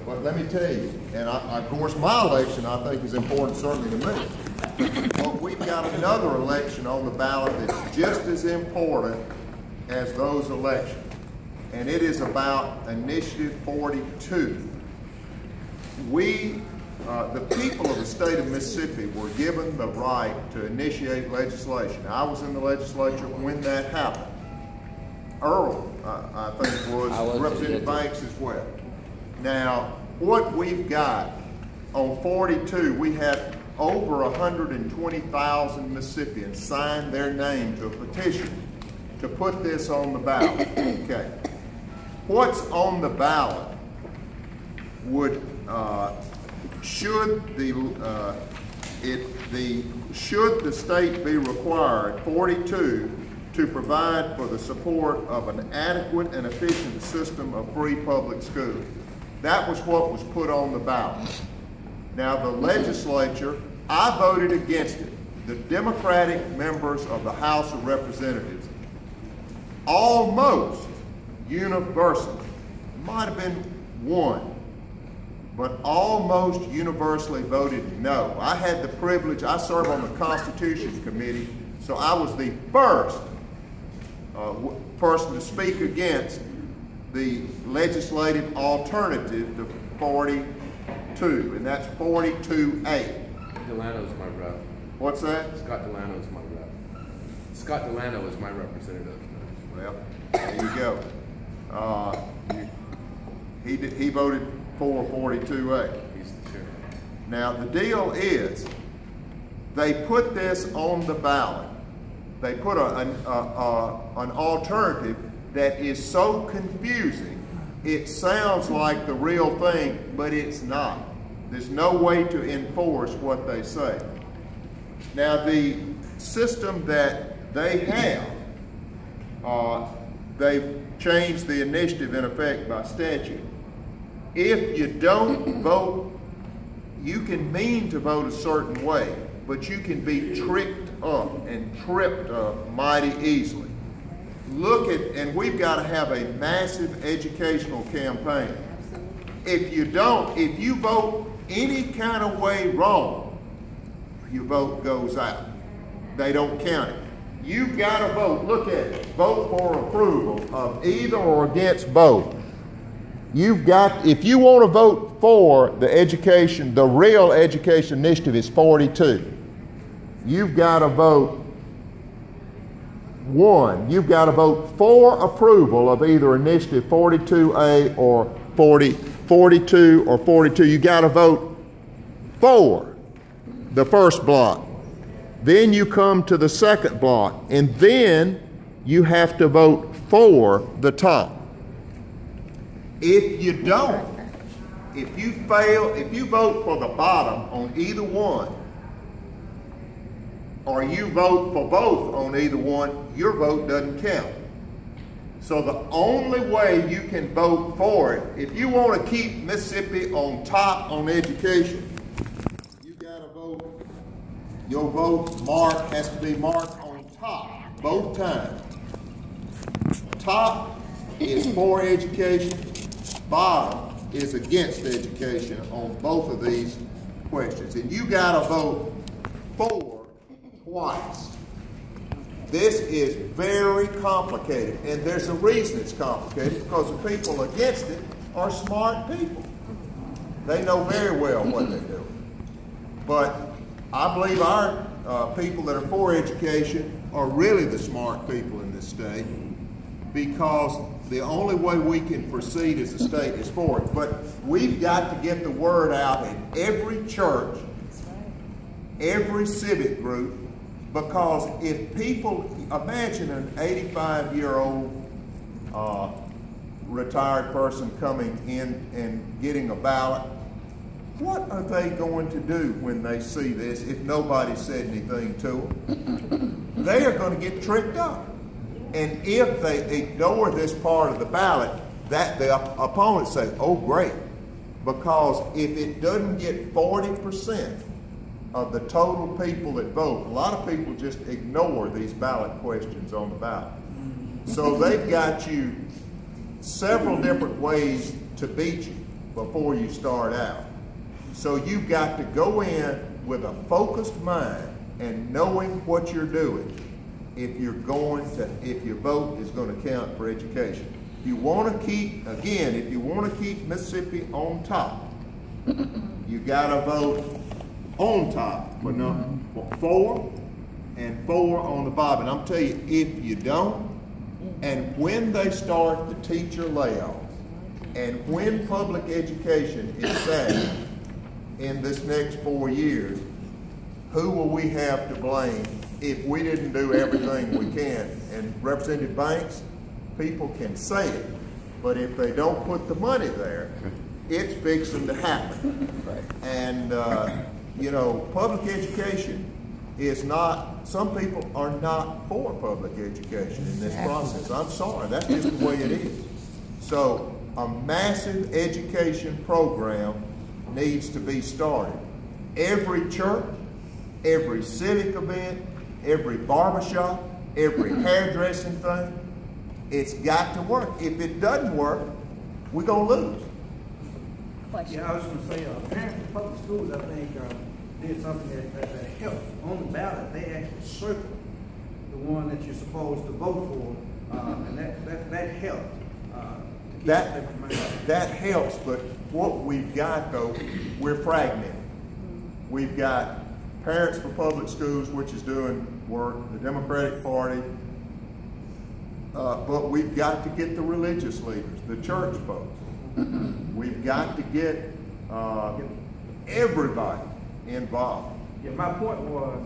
But let me tell you, and of course my election I think is important certainly to me. But we've got another election on the ballot that's just as important as those elections. And it is about Initiative 42. The people of the state of Mississippi were given the right to initiate legislation. I was in the legislature when that happened. Earl, I think, was Representative Banks as well. Now, what we've got on 42, we had over 120,000 Mississippians sign their name to a petition to put this on the ballot. Okay. What's on the ballot would should the state be required, 42, to provide for the support of an adequate and efficient system of free public schools. That was what was put on the ballot. Now the legislature, I voted against it. The Democratic members of the House of Representatives almost universally, might have been one, but almost universally voted no. I had the privilege, I serve on the Constitution Committee, so I was the first person to speak against the legislative alternative to 42, and that's 42A. Delano's my rep. What's that? Scott Delano's my rep. Scott Delano is my representative. Well, there you go. He voted for 42A. He's the chair. Now the deal is, they put this on the ballot. They put an alternative that is so confusing, it sounds like the real thing, but it's not. There's no way to enforce what they say. Now the system that they have, they've changed the initiative in effect by statute. If you don't vote, you can mean to vote a certain way, but you can be tricked up and tripped up mighty easily. Look at, and we've got to have a massive educational campaign. If you vote any kind of way wrong, your vote goes out. They don't count it. You've got to vote, look at it, vote for approval of either or against both. You've got, if you want to vote for the education, the real education initiative is 42. You've got to vote you've got to vote for approval of either initiative 42A or 42 or 42. You got to vote for the first block. Then you come to the second block, and then you have to vote for the top. If you don't, if you fail, if you vote for the bottom on either one, or you vote for both on either one, your vote doesn't count. So the only way you can vote for it, if you want to keep Mississippi on top on education, you got to vote, your vote has to be marked on top both times. Top is for education, bottom is against education on both of these questions. And you got to vote for twice. This is very complicated, and there's a reason it's complicated, because the people against it are smart people. They know very well what they're doing. But I believe our people that are for education are really the smart people in this state, because the only way we can proceed as a state is for it. But we've got to get the word out in every church, every civic group, because if people, imagine an 85-year-old retired person coming in and getting a ballot. What are they going to do when they see this if nobody said anything to them? They are going to get tricked up. And if they ignore this part of the ballot, that the opponents say, oh great, because if it doesn't get 40% of the total people that vote, a lot of people just ignore these ballot questions on the ballot. So they've got you several different ways to beat you. before you start out. So you've got to go in with a focused mind and knowing what you're doing if your vote is going to count for education. If you want to keep, again, if you want to keep Mississippi on top, you got to vote on top for number 4 and 4 on the bottom. And I'm telling you, if you don't, and when they start the teacher layoffs, and when public education is saved in this next 4 years, who will we have to blame if we didn't do everything we can? And Representative Banks, people can say it, but if they don't put the money there, it's fixing to happen. And you know, public education is not, some people are not for public education in this process. I'm sorry, that's just the way it is. So a massive education program needs to be started. Every church, every civic event, every barbershop, every hairdressing thing, it's got to work. If it doesn't work, we're going to lose. Yeah, I was going to say, parents in public schools, I think, did something that helped. On the ballot, they actually circled the one that you're supposed to vote for, and that helped. That helps, but what we've got, though, we're fragmented. We've got Parents for Public Schools, which is doing work, the Democratic Party, but we've got to get the religious leaders, the church folks. We've got to get everybody involved. Yeah, my point was,